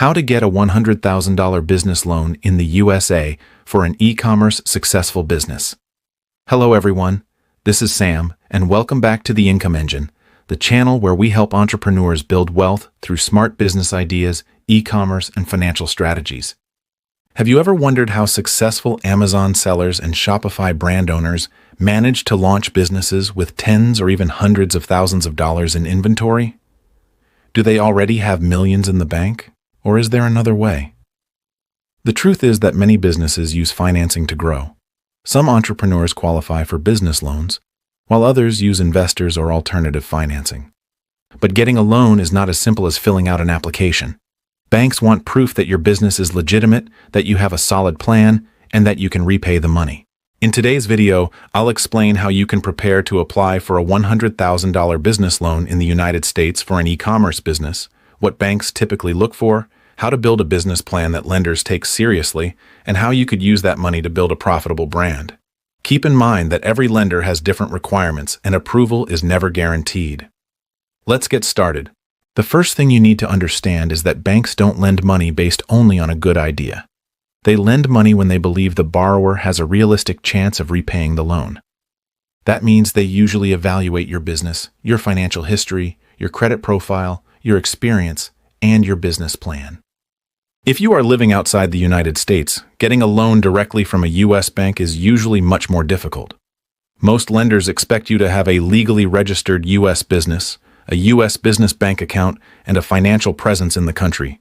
How to get a $100,000 business loan in the USA for an e-commerce successful business. Hello everyone, this is Sam, and welcome back to the Income Engine, the channel where we help entrepreneurs build wealth through smart business ideas, e-commerce, and financial strategies. Have you ever wondered how successful Amazon sellers and Shopify brand owners manage to launch businesses with tens or even hundreds of thousands of dollars in inventory? Do they already have millions in the bank? Or is there another way? The truth is that many businesses use financing to grow. Some entrepreneurs qualify for business loans, while others use investors or alternative financing. But getting a loan is not as simple as filling out an application. Banks want proof that your business is legitimate, that you have a solid plan, and that you can repay the money. In today's video, I'll explain how you can prepare to apply for a $100,000 business loan in the United States for an e-commerce business, what banks typically look for, how to build a business plan that lenders take seriously, and how you could use that money to build a profitable brand. Keep in mind that every lender has different requirements and approval is never guaranteed. Let's get started. The first thing you need to understand is that banks don't lend money based only on a good idea. They lend money when they believe the borrower has a realistic chance of repaying the loan. That means they usually evaluate your business, your financial history, your credit profile, your experience, and your business plan. If you are living outside the United States, getting a loan directly from a U.S. bank is usually much more difficult. Most lenders expect you to have a legally registered U.S. business, a U.S. business bank account, and a financial presence in the country.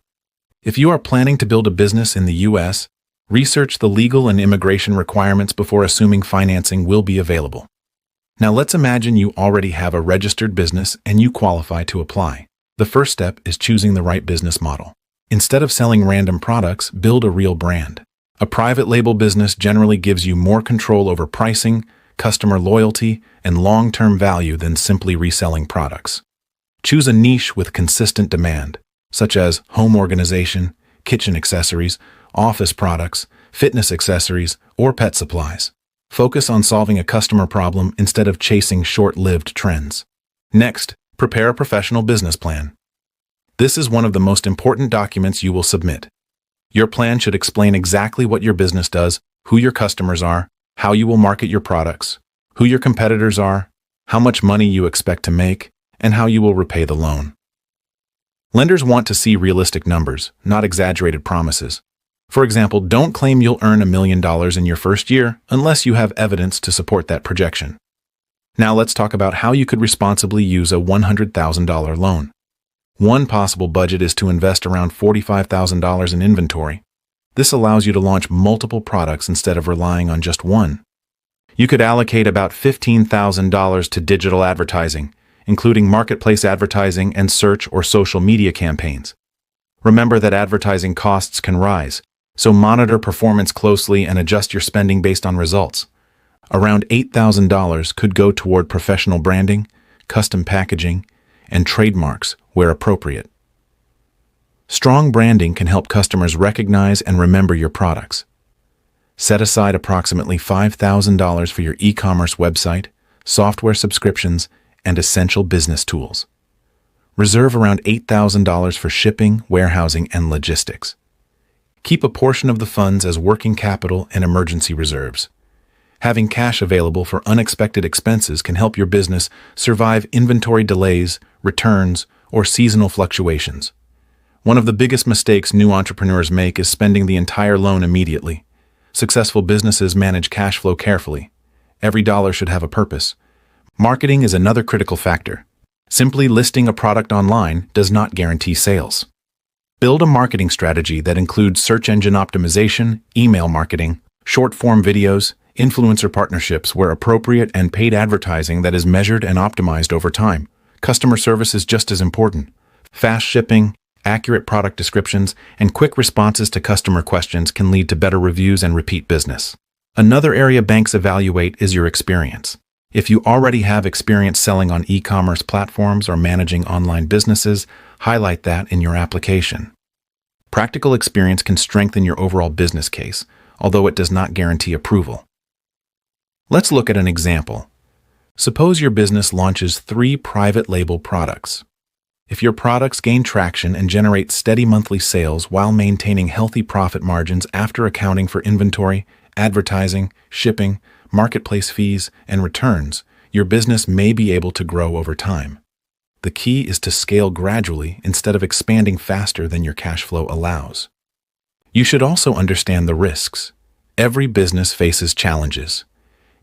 If you are planning to build a business in the U.S., research the legal and immigration requirements before assuming financing will be available. Now let's imagine you already have a registered business and you qualify to apply. The first step is choosing the right business model. Instead of selling random products, build a real brand. A private label business generally gives you more control over pricing, customer loyalty, and long-term value than simply reselling products. Choose a niche with consistent demand, such as home organization, kitchen accessories, office products, fitness accessories, or pet supplies. Focus on solving a customer problem instead of chasing short-lived trends. Next, prepare a professional business plan. This is one of the most important documents you will submit. Your plan should explain exactly what your business does, who your customers are, how you will market your products, who your competitors are, how much money you expect to make, and how you will repay the loan. Lenders want to see realistic numbers, not exaggerated promises. For example, don't claim you'll earn $1 million in your first year unless you have evidence to support that projection. Now let's talk about how you could responsibly use a $100,000 loan. One possible budget is to invest around $45,000 in inventory. This allows you to launch multiple products instead of relying on just one. You could allocate about $15,000 to digital advertising, including marketplace advertising and search or social media campaigns. Remember that advertising costs can rise, so monitor performance closely and adjust your spending based on results. Around $8,000 could go toward professional branding, custom packaging, and trademarks where appropriate. Strong branding can help customers recognize and remember your products. Set aside approximately $5,000 for your e-commerce website, software subscriptions, and essential business tools. Reserve around $8,000 for shipping, warehousing, and logistics. Keep a portion of the funds as working capital and emergency reserves. Having cash available for unexpected expenses can help your business survive inventory delays, returns, or seasonal fluctuations. One of the biggest mistakes new entrepreneurs make is spending the entire loan immediately. Successful businesses manage cash flow carefully. Every dollar should have a purpose. Marketing is another critical factor. Simply listing a product online does not guarantee sales. Build a marketing strategy that includes search engine optimization, email marketing, short-form videos, influencer partnerships where appropriate, and paid advertising that is measured and optimized over time. Customer service is just as important. Fast shipping, accurate product descriptions, and quick responses to customer questions can lead to better reviews and repeat business. Another area banks evaluate is your experience. If you already have experience selling on e-commerce platforms or managing online businesses, highlight that in your application. Practical experience can strengthen your overall business case, although it does not guarantee approval. Let's look at an example. Suppose your business launches 3 private label products. If your products gain traction and generate steady monthly sales while maintaining healthy profit margins after accounting for inventory, advertising, shipping, marketplace fees, and returns, your business may be able to grow over time. The key is to scale gradually instead of expanding faster than your cash flow allows. You should also understand the risks. Every business faces challenges.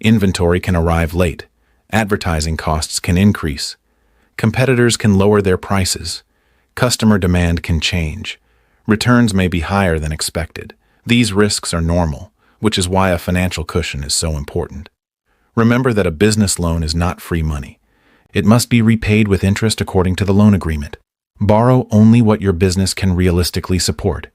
Inventory can arrive late. Advertising costs can increase. Competitors can lower their prices. Customer demand can change. Returns may be higher than expected. These risks are normal, which is why a financial cushion is so important. Remember that a business loan is not free money. It must be repaid with interest according to the loan agreement. Borrow only what your business can realistically support.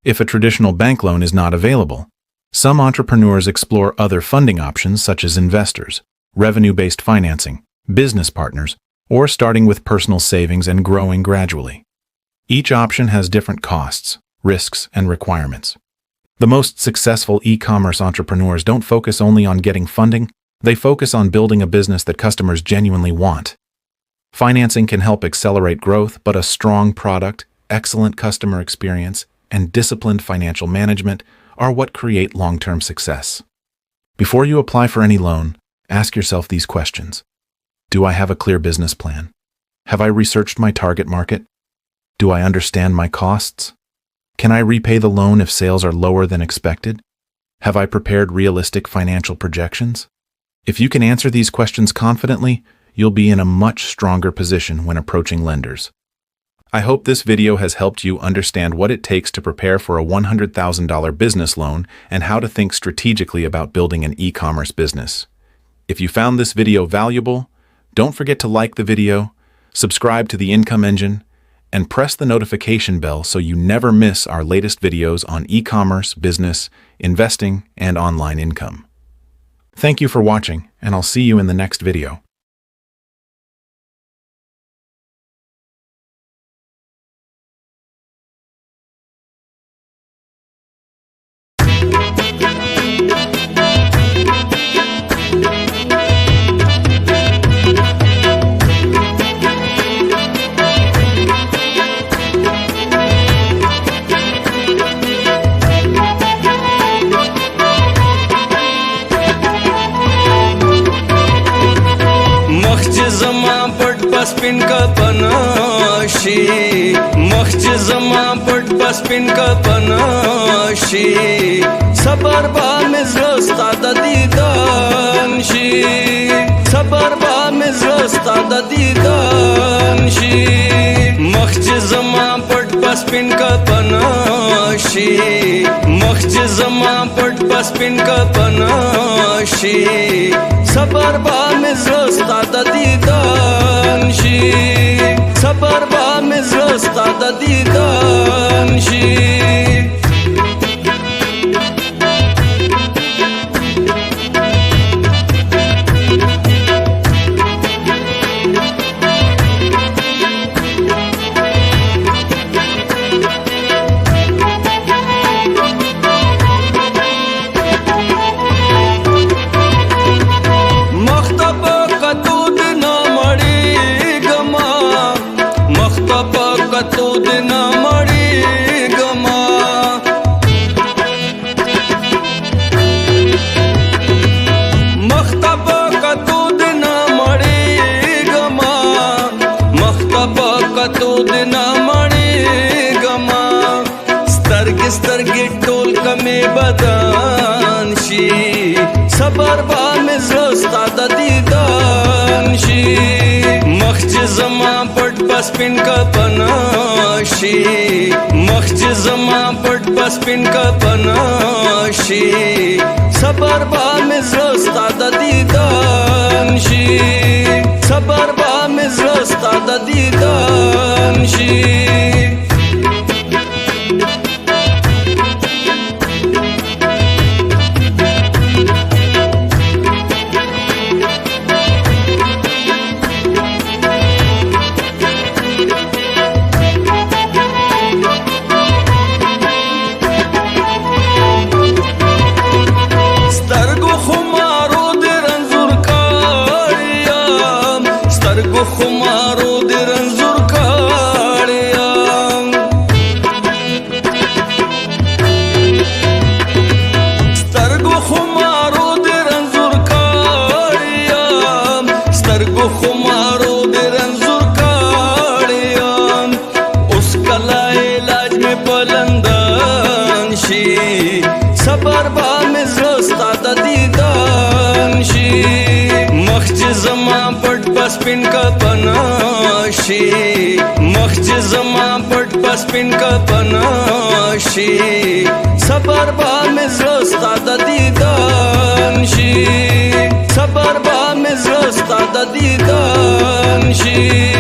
If a traditional bank loan is not available, some entrepreneurs explore other funding options such as investors, revenue-based financing, business partners, or starting with personal savings and growing gradually. Each option has different costs, risks, and requirements. The most successful e-commerce entrepreneurs don't focus only on getting funding, they focus on building a business that customers genuinely want. Financing can help accelerate growth, but a strong product, excellent customer experience, and disciplined financial management are what create long-term success. Before you apply for any loan, ask yourself these questions. Do I have a clear business plan? Have I researched my target market? Do I understand my costs? Can I repay the loan if sales are lower than expected? Have I prepared realistic financial projections? If you can answer these questions confidently, you'll be in a much stronger position when approaching lenders. I hope this video has helped you understand what it takes to prepare for a $100,000 business loan and how to think strategically about building an e-commerce business. If you found this video valuable, don't forget to like the video, subscribe to the Income Engine, and press the notification bell so you never miss our latest videos on e-commerce, business, investing, and online income. Thank you for watching, and I'll see you in the next video. Spin ka panashi makhj zama pat spin ka panashi sabar ba mizrasta da didan shi sabar ba mizrasta da didan shi makhj zama pat spin ka panashi makhj zama pat spin ka panashi sabar ba mizrasta da didan sabar ba mizrasta da didan shi سترګې ټول کمې بدن شي صبر به مې زړه ستا د دیدن شي مخ چې زما پټ په سپین کفن شي مخ چې زما پټ په سپین کفن شي صبر به مې زړه ستا د دیدن شي صبر به مې زړه ستا د دیدن شي خمارو د رنزور کاریم صبر با مې زړه ستا د دیدن شي مخ چې زما پټ پس پین کپنا شي مخ چې زما پټ پس پین کپنا شي صبر با مې زړه ستا د دیدن شي صبر با مې زړه ستا د دیدن شي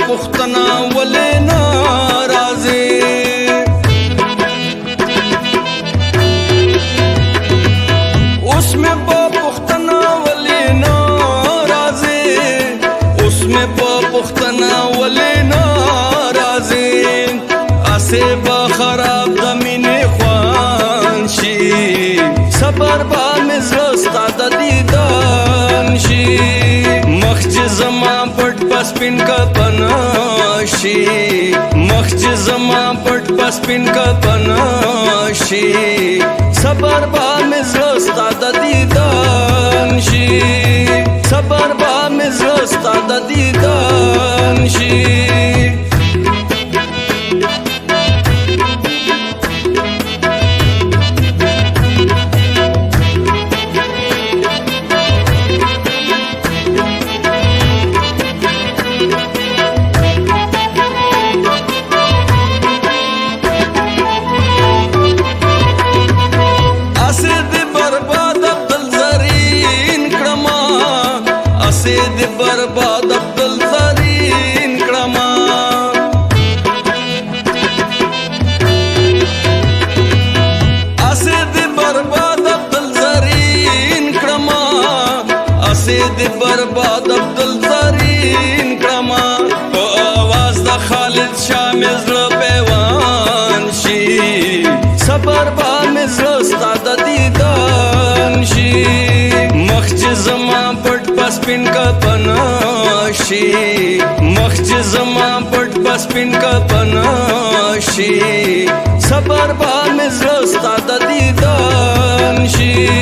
پختنا ولې ناراضي اوس مې په پختنا ولې ناراضي اوس مې په پختنا ولې ناراضي اسه با خراب د مینې خوان شي صبر با مې زړه ستا د دیدن شي مخ چې زما پټ پس پین کپنا شي مخ چې زما پټ پس پین کپنا شي صبر با مې زړه ستا د دیدن شي صبر با مې زړه ستا د دیدن شي د برباد عبدل زرین کړما اسه د برباد عبدل زرین کړما اسه د برباد عبدل زرین کړما په आवाज د خالد شامل زړه پیوان شي صبر با مې زړه ستا د دیدن شي مخ چې زما پټ پس پین کپنا شي مخ چې زما پټ پس پین کپنا شي صبر با مې زړه ستا د دیدن شي